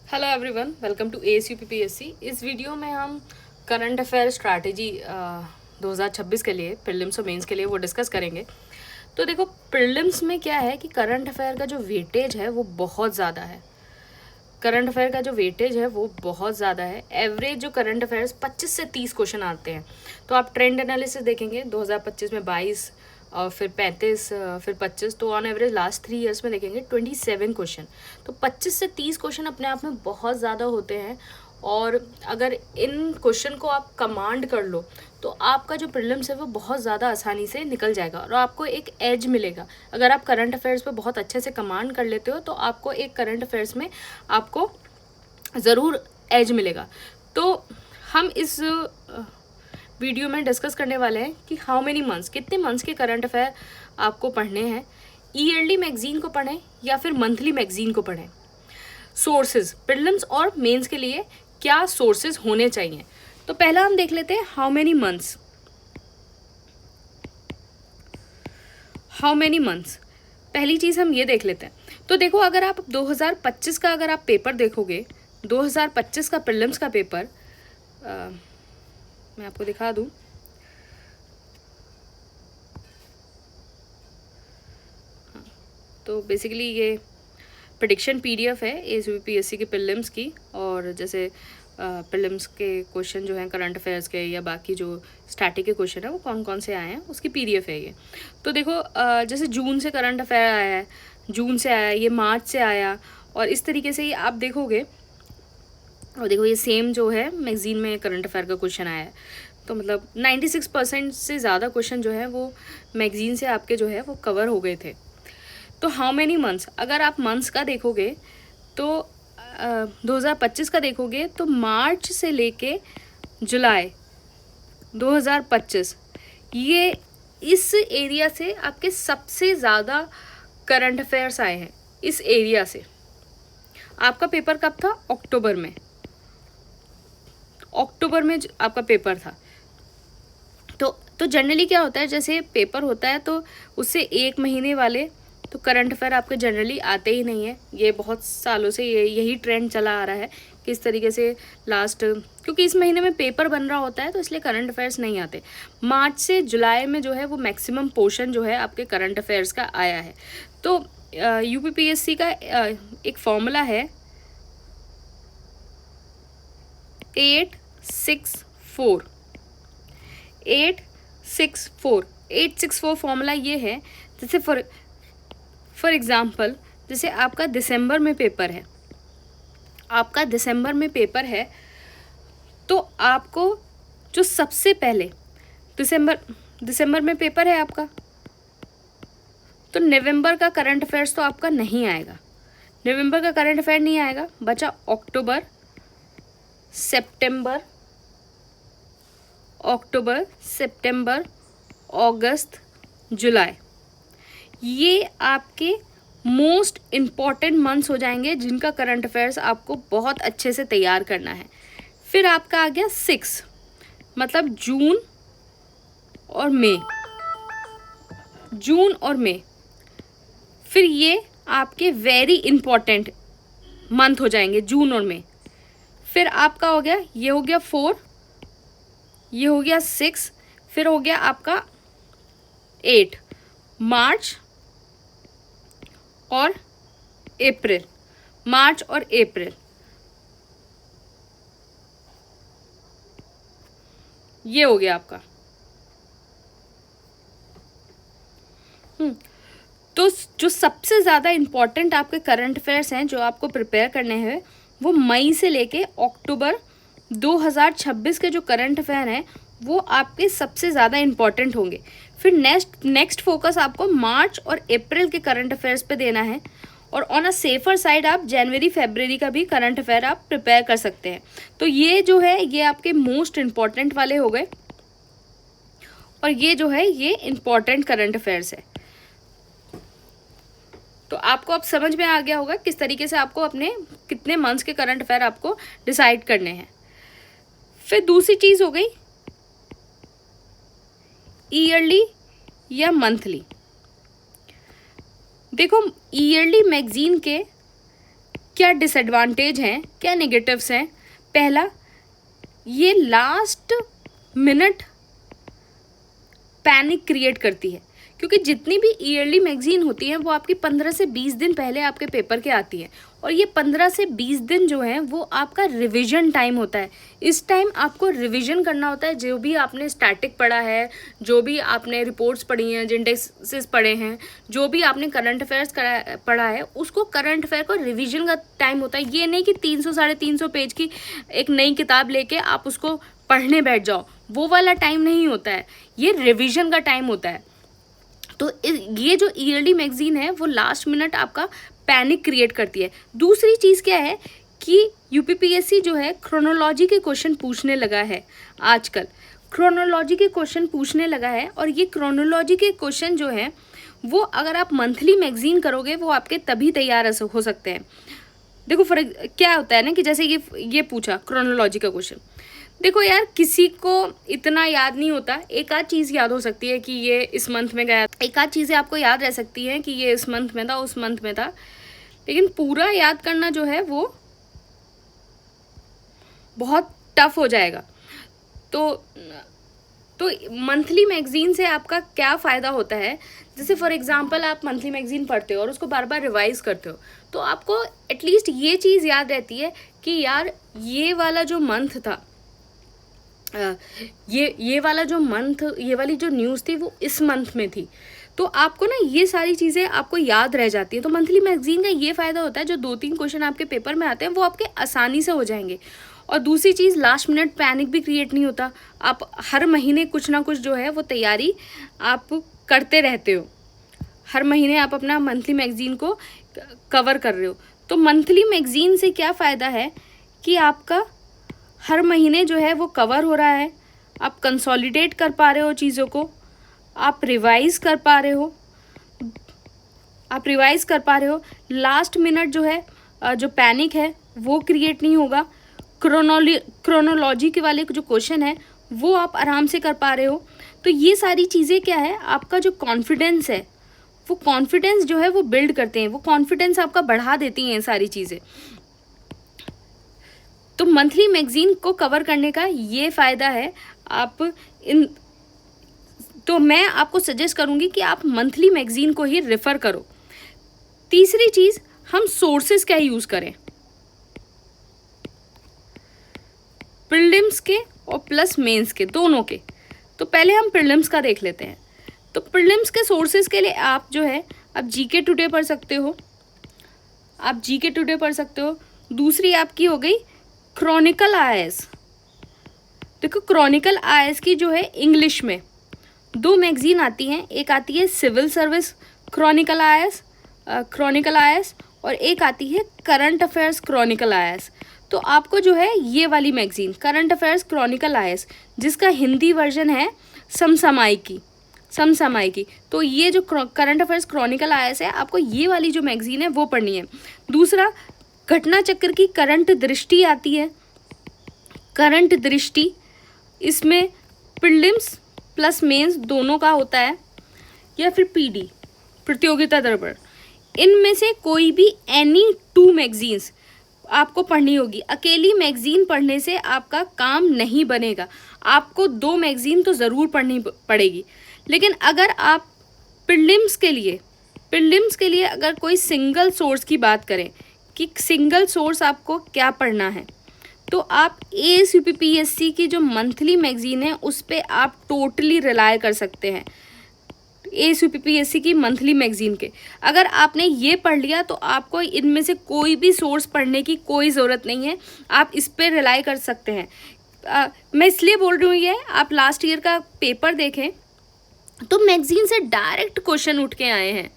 Hello everyone, welcome to ASU-PPSC। इस video में हम करंट अफेयर स्ट्रैटेजी 2026 के लिए प्रीलिम्स और मेंस के लिए वो डिस्कस करेंगे। तो देखो, प्रीलिम्स में क्या है कि करंट अफेयर का जो वेटेज है वो बहुत ज़्यादा है। करंट अफेयर का जो वेटेज है वो बहुत ज़्यादा है। एवरेज जो करंट अफेयर्स 25 से 30 क्वेश्चन आते हैं। तो आप ट्रेंड एनालिसिस देखेंगे 2025 में 22 और फिर 35 फिर 25, तो ऑन एवरेज लास्ट 3 ईयर्स में देखेंगे 27 क्वेश्चन। तो 25 से 30 क्वेश्चन अपने आप में बहुत ज़्यादा होते हैं। और अगर इन क्वेश्चन को आप कमांड कर लो तो आपका जो प्रीलिम्स है वो बहुत ज़्यादा आसानी से निकल जाएगा और आपको एक एज मिलेगा। अगर आप करंट अफेयर्स पे बहुत अच्छे से कमांड कर लेते हो तो आपको एक करंट अफेयर्स में आपको ज़रूर एज मिलेगा। तो हम इस वीडियो में डिस्कस करने वाले हैं कि हाउ मेनी मंथ्स, कितने मंथ्स के करंट अफेयर आपको पढ़ने हैं। ईयरली मैगजीन को पढ़ें या फिर मंथली मैगजीन को पढ़ें। सोर्सेज, प्रीलिम्स और मेंस के लिए क्या सोर्सेज होने चाहिए। तो पहला हम देख लेते हैं how many months. How many months, पहली चीज़ हम ये देख लेते हैं। तो देखो, अगर आप 2025 का अगर आप पेपर देखोगे, 2025 का प्रीलिम्स का पेपर मैं आपको दिखा दूं। तो बेसिकली ये प्रेडिक्शन PDF है ASU-PPSC के प्रीलिम्स की। और जैसे प्रीलिम्स के क्वेश्चन जो हैं करंट अफेयर्स के या बाकी जो स्टैटिक के क्वेश्चन है वो कौन कौन से आए हैं उसकी PDF है ये। तो देखो, जैसे जून से करंट अफेयर आया है, जून से आया, ये मार्च से आया, और इस तरीके से ही आप देखोगे। और देखो, ये सेम जो है मैगजीन में करंट अफेयर का क्वेश्चन आया है। तो मतलब 96% से ज़्यादा क्वेश्चन जो है वो मैगजीन से आपके जो है वो कवर हो गए थे। तो हाउ मेनी मंथ्स, अगर आप मंथ्स का देखोगे तो 2025 का देखोगे तो मार्च से लेके जुलाई 2025, ये इस एरिया से आपके सबसे ज़्यादा करंट अफेयर्स आए हैं। इस एरिया से आपका पेपर कब था? अक्टूबर में। अक्टूबर में आपका पेपर था। तो जनरली क्या होता है, जैसे पेपर होता है तो उससे एक महीने वाले तो करंट अफेयर आपके जनरली आते ही नहीं है। ये बहुत सालों से यही ट्रेंड चला आ रहा है कि इस तरीके से लास्ट, क्योंकि इस महीने में पेपर बन रहा होता है तो इसलिए करंट अफेयर्स नहीं आते। मार्च से जुलाई में जो है वो मैक्सिमम पोर्शन जो है आपके करंट अफेयर्स का आया है। तो UPPSC का एक फॉर्मूला है 864 864 864 फॉर्मूला ये है। जैसे फॉर एग्ज़ाम्पल, जैसे आपका दिसंबर में पेपर है, आपका दिसंबर में पेपर है, तो आपको जो सबसे पहले दिसंबर में पेपर है आपका, तो नवंबर का करंट अफेयर्स तो आपका नहीं आएगा। नवंबर का करंट अफेयर नहीं आएगा, बचा अक्टूबर, सितंबर, अगस्त, जुलाई। ये आपके मोस्ट इम्पॉर्टेंट मंथ्स हो जाएंगे जिनका करंट अफेयर्स आपको बहुत अच्छे से तैयार करना है। फिर आपका आ गया 6, मतलब जून और मई। फिर ये आपके वेरी इम्पॉर्टेंट मंथ हो जाएंगे, जून और मई। फिर आपका हो गया, ये हो गया 4, ये हो गया 6, फिर हो गया आपका 8, मार्च और अप्रैल। ये हो गया आपका। तो जो सबसे ज़्यादा इम्पॉर्टेंट आपके करंट अफेयर्स हैं जो आपको प्रिपेयर करने हैं, वो मई से लेके अक्टूबर 2026 के जो करंट अफेयर हैं वो आपके सबसे ज़्यादा इम्पॉर्टेंट होंगे। फिर नेक्स्ट फोकस आपको मार्च और अप्रैल के करंट अफेयर्स पे देना है। और ऑन अ सेफर साइड आप जनवरी फरवरी का भी करंट अफेयर आप प्रिपेयर कर सकते हैं। तो ये जो है ये आपके मोस्ट इम्पॉर्टेंट वाले हो गए, और ये जो है ये इम्पॉर्टेंट करंट अफेयर्स है। तो आपको अब समझ में आ गया होगा किस तरीके से आपको अपने कितने मंथ्स के करंट अफेयर आपको डिसाइड करने हैं। फिर दूसरी चीज़ हो गई ईयरली या मंथली। देखो, ईयरली मैगजीन के क्या डिसएडवांटेज हैं, क्या नेगेटिव्स हैं। पहला, ये लास्ट मिनट पैनिक क्रिएट करती है, क्योंकि जितनी भी ईयरली मैगजीन होती हैं वो आपकी 15 से 20 दिन पहले आपके पेपर के आती हैं, और ये 15 से 20 दिन जो है वो आपका रिवीजन टाइम होता है। इस टाइम आपको रिवीजन करना होता है, जो भी आपने स्टैटिक पढ़ा है, जो भी आपने रिपोर्ट्स पढ़ी हैं, इंडेक्सेस पढ़े हैं, जो भी आपने करंट अफेयर्स पढ़ा है, उसको करंट अफेयर को रिवीजन का टाइम होता है। ये नहीं कि 300 350 पेज की एक नई किताब लेके आप उसको पढ़ने बैठ जाओ, वो वाला टाइम नहीं होता है, ये रिवीजन का टाइम होता है। तो ये जो ईयरली मैगजीन है वो लास्ट मिनट आपका पैनिक क्रिएट करती है। दूसरी चीज़ क्या है कि यूपीपीएससी जो है क्रोनोलॉजी के क्वेश्चन पूछने लगा है आजकल, क्रोनोलॉजी के क्वेश्चन पूछने लगा है, और ये क्रोनोलॉजी के क्वेश्चन जो है वो अगर आप मंथली मैगजीन करोगे वो आपके तभी तैयार हो सकते हैं। देखो क्या होता है ना कि जैसे ये पूछा क्रोनोलॉजी का क्वेश्चन, देखो यार किसी को इतना याद नहीं होता, एक आध चीज़ याद हो सकती है कि ये इस मंथ में गया, एक आध चीज़ें आपको याद रह सकती हैं कि ये इस मंथ में था, उस मंथ में था, लेकिन पूरा याद करना जो है वो बहुत टफ हो जाएगा। तो मंथली मैगजीन से आपका क्या फ़ायदा होता है, जैसे फॉर एग्जांपल आप मंथली मैगजीन पढ़ते हो और उसको बार बार रिवाइज करते हो, तो आपको एटलीस्ट ये चीज़ याद रहती है कि यार ये वाला जो मंथ था, ये वाला जो मंथ, ये वाली जो न्यूज़ थी वो इस मंथ में थी, तो आपको ना ये सारी चीज़ें आपको याद रह जाती है। तो मंथली मैगजीन का ये फ़ायदा होता है, जो 2-3 क्वेश्चन आपके पेपर में आते हैं वो आपके आसानी से हो जाएंगे। और दूसरी चीज़, लास्ट मिनट पैनिक भी क्रिएट नहीं होता, आप हर महीने कुछ ना कुछ जो है वो तैयारी आप करते रहते हो, हर महीने आप अपना मंथली मैगजीन को कवर कर रहे हो। तो मंथली मैगजीन से क्या फ़ायदा है कि आपका हर महीने जो है वो कवर हो रहा है, आप कंसोलिडेट कर पा रहे हो चीज़ों को, आप रिवाइज़ कर पा रहे हो, लास्ट मिनट जो है जो पैनिक है वो क्रिएट नहीं होगा, क्रोनोलॉजी के वाले जो क्वेश्चन है वो आप आराम से कर पा रहे हो। तो ये सारी चीज़ें क्या है, आपका जो कॉन्फिडेंस है वो कॉन्फिडेंस जो है वो बिल्ड करते हैं, वो कॉन्फिडेंस आपका बढ़ा देती हैं सारी चीज़ें। तो मंथली मैगजीन को कवर करने का ये फ़ायदा है। तो मैं आपको सजेस्ट करूँगी कि आप मंथली मैगजीन को ही रेफ़र करो। तीसरी चीज़, हम सोर्सेज क्या यूज़ करें, प्रीलिम्स के और प्लस मेंस के, दोनों के। तो पहले हम प्रीलिम्स का देख लेते हैं। तो प्रीलिम्स के सोर्सेज के लिए आप जो है आप जीके टुडे पढ़ सकते हो, दूसरी आपकी हो गई क्रॉनिकल आईएएस। देखो क्रॉनिकल आईएएस की जो है इंग्लिश में 2 मैगजीन आती हैं, एक आती है सिविल सर्विस क्रॉनिकल आईएएस और एक आती है करंट अफेयर्स क्रॉनिकल आईएएस। तो आपको जो है ये वाली magazine current affairs Chronicle IAS, जिसका हिंदी वर्जन है समसामयिकी, तो ये जो करंट अफेयर्स क्रॉनिकल आईएएस है, आपको ये वाली जो मैगजीन है वो पढ़नी है। दूसरा, घटना चक्र की करंट दृष्टि आती है, करंट दृष्टि, इसमें प्रीलिम्स प्लस मेंस दोनों का होता है, या फिर पीडी प्रतियोगिता दर्पण, इनमें से कोई भी एनी 2 मैगजीन्स आपको पढ़नी होगी। अकेली मैगजीन पढ़ने से आपका काम नहीं बनेगा, आपको 2 मैगजीन तो ज़रूर पढ़नी पड़ेगी। लेकिन अगर आप प्रीलिम्स के लिए अगर कोई सिंगल सोर्स की बात करें कि सिंगल सोर्स आपको क्या पढ़ना है, तो आप एएसयूपीपीएससी की जो मंथली मैगजीन है उस पर आप टोटली रिलाय कर सकते हैं। एएसयूपीपीएससी की मंथली मैगजीन के अगर आपने ये पढ़ लिया तो आपको इनमें से कोई भी सोर्स पढ़ने की कोई ज़रूरत नहीं है, आप इस पर रिलाय कर सकते हैं। मैं इसलिए बोल रही हूँ ये, आप लास्ट ईयर का पेपर देखें तो मैगजीन से डायरेक्ट क्वेश्चन उठ के आए हैं।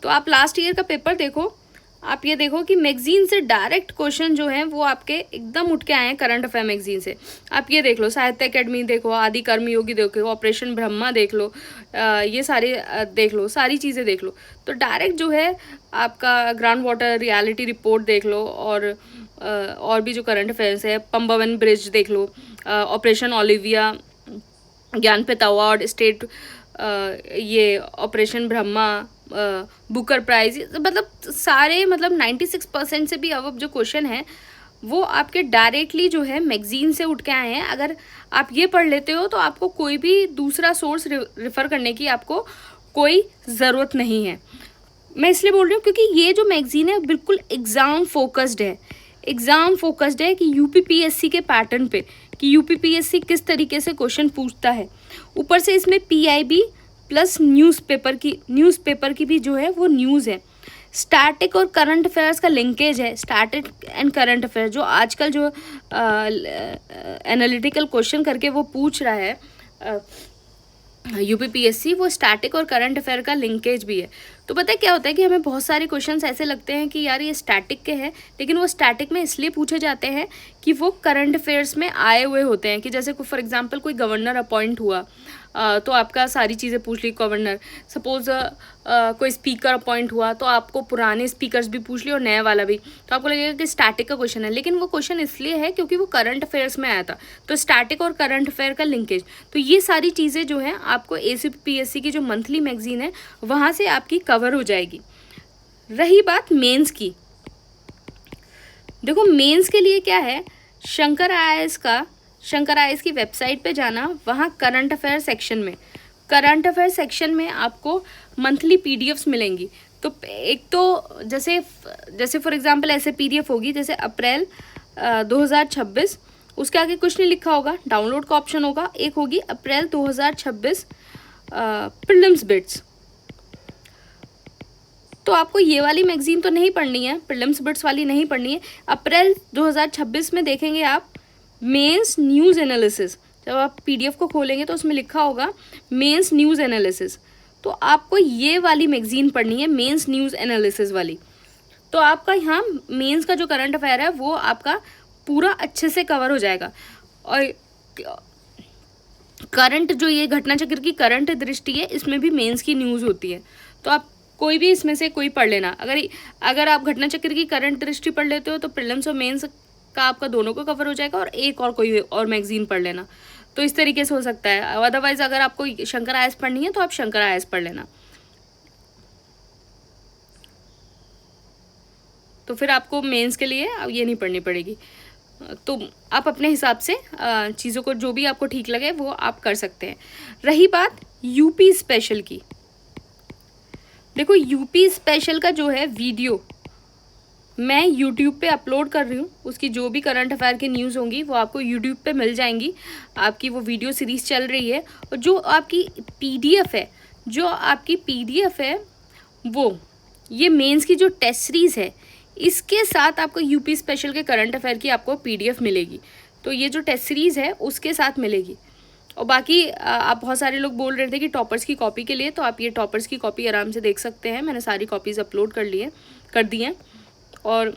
तो आप लास्ट ईयर का पेपर देखो, आप ये देखो कि मैगजीन से डायरेक्ट क्वेश्चन जो हैं वो आपके एकदम उठ के आए हैं करंट अफेयर मैगजीन से। आप ये देख लो, साहित्य अकेडमी देखो, आदि कर्मयोगी देखो, ऑपरेशन ब्रह्मा देख लो, ये सारे देख लो, सारी चीज़ें देख लो। तो डायरेक्ट जो है आपका ग्राउंड वाटर रियलिटी रिपोर्ट देख लो, और भी जो करंट अफेयर्स है, पंबावन ब्रिज देख लो, operation Olivia, Jnanpith award, state, ये ऑपरेशन ब्रह्मा, बुकर प्राइज, मतलब सारे, मतलब 96% से भी अब जो क्वेश्चन है वो आपके डायरेक्टली जो है मैगजीन से उठ के आए हैं। अगर आप ये पढ़ लेते हो तो आपको कोई भी दूसरा सोर्स रेफ़र करने की आपको कोई ज़रूरत नहीं है। मैं इसलिए बोल रही हूँ क्योंकि ये जो मैगजीन है बिल्कुल एग्ज़ाम फोकस्ड है, एग्ज़ाम फोकस्ड है कि यूपीपीएससी के पैटर्न पे, कि यूपीपीएससी किस तरीके से क्वेश्चन पूछता है। ऊपर से इसमें पीआईबी प्लस न्यूज़पेपर की भी जो है वो न्यूज़ है। स्टैटिक और करंट अफेयर्स का लिंकेज है, स्टैटिक एंड करंट अफेयर जो आजकल जो एनालिटिकल क्वेश्चन करके वो पूछ रहा है यूपीपीएससी, वो स्टैटिक और करंट अफेयर का लिंकेज भी है। तो पता है क्या होता है कि हमें बहुत सारे क्वेश्चंस ऐसे लगते हैं कि यार ये स्टैटिक के हैं, लेकिन वो स्टैटिक में इसलिए पूछे जाते हैं कि वो करंट अफेयर्स में आए हुए होते हैं। कि जैसे फॉर एग्जांपल कोई गवर्नर अपॉइंट हुआ, तो आपका सारी चीज़ें पूछ ली गवर्नर। सपोज कोई स्पीकर अपॉइंट हुआ तो आपको पुराने स्पीकर्स भी पूछ ली और नया वाला भी, तो आपको लगेगा कि स्टैटिक का क्वेश्चन है, लेकिन वो क्वेश्चन इसलिए है क्योंकि वो करंट अफेयर्स में आया था। तो स्टैटिक और करंट अफेयर का लिंकेज, तो ये सारी चीज़ें जो हैं आपको एसीपीएससी की जो मंथली मैगजीन है वहाँ से आपकी कवर हो जाएगी। रही बात मेंस की, देखो मेंस के लिए क्या है, शंकर आईएएस की वेबसाइट पे जाना, वहाँ करंट अफेयर सेक्शन में आपको मंथली पीडीएफ्स मिलेंगी। तो एक तो जैसे फॉर एग्जांपल ऐसे पीडीएफ होगी जैसे अप्रैल 2026, उसके आगे कुछ नहीं लिखा होगा, डाउनलोड का ऑप्शन होगा। एक होगी अप्रैल 2026 प्रीलिम्स बिट्स, तो आपको ये वाली मैगजीन तो नहीं पढ़नी है, प्रीलिम्स बिट्स वाली नहीं पढ़नी है। अप्रैल 2026 में देखेंगे आप मेंस न्यूज़ एनालिसिस, जब आप पीडीएफ को खोलेंगे तो उसमें लिखा होगा मेंस न्यूज़ एनालिसिस, तो आपको ये वाली मैगजीन पढ़नी है, मेंस न्यूज़ एनालिसिस वाली। तो आपका यहाँ मेंस का जो करंट अफेयर है वो आपका पूरा अच्छे से कवर हो जाएगा। और करंट जो ये घटना चक्र की करंट दृष्टि है, इसमें भी मेंस की न्यूज़ होती है। तो आप कोई भी इसमें से कोई पढ़ लेना। अगर आप घटना चक्र की करंट दृष्टि पढ़ लेते हो तो प्रीलिम्स और मेंस का आपका दोनों को कवर हो जाएगा, और एक और कोई और मैगजीन पढ़ लेना। तो इस तरीके से हो सकता है। अदरवाइज अगर आपको शंकर आईएएस पढ़नी है तो आप शंकर आईएएस पढ़ लेना, तो फिर आपको मेंस के लिए ये नहीं पढ़नी पड़ेगी। तो आप अपने हिसाब से चीज़ों को जो भी आपको ठीक लगे वो आप कर सकते हैं। रही बात यूपी स्पेशल की, देखो यूपी स्पेशल का जो है वीडियो मैं यूट्यूब पे अपलोड कर रही हूँ, उसकी जो भी करंट अफेयर की न्यूज़ होंगी वो आपको यूट्यूब पे मिल जाएंगी। आपकी वो वीडियो सीरीज़ चल रही है, और जो आपकी पीडीएफ है वो ये मेंस की जो टेस्ट सीरीज़ है इसके साथ आपको यूपी स्पेशल के करंट अफेयर की आपको पीडीएफ मिलेगी। तो ये जो टेस्ट सीरीज़ है उसके साथ मिलेगी। और बाकी आप बहुत सारे लोग बोल रहे थे कि टॉपर्स की कॉपी के लिए, तो आप ये टॉपर्स की कॉपी आराम से देख सकते हैं। मैंने सारी कॉपीज़ अपलोड कर दी हैं। और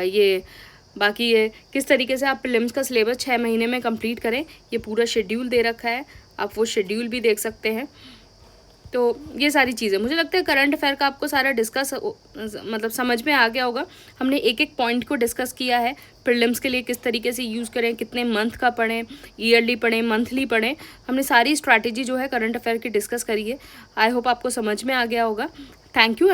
ये बाकी ये किस तरीके से आप प्रीलिम्स का सिलेबस 6 महीने में कंप्लीट करें, ये पूरा शेड्यूल दे रखा है, आप वो शेड्यूल भी देख सकते हैं। तो ये सारी चीज़ें, मुझे लगता है करंट अफेयर का आपको सारा डिस्कस मतलब समझ में आ गया होगा। हमने एक एक पॉइंट को डिस्कस किया है। प्रीलिम्स के लिए किस तरीके से यूज़ करें, कितने मंथ का पढ़ें, ईयरली पढ़ें, मंथली पढ़ें, हमने सारी स्ट्रैटेजी जो है करंट अफेयर की डिस्कस करी है। आई होप आपको समझ में आ गया होगा। Thank you.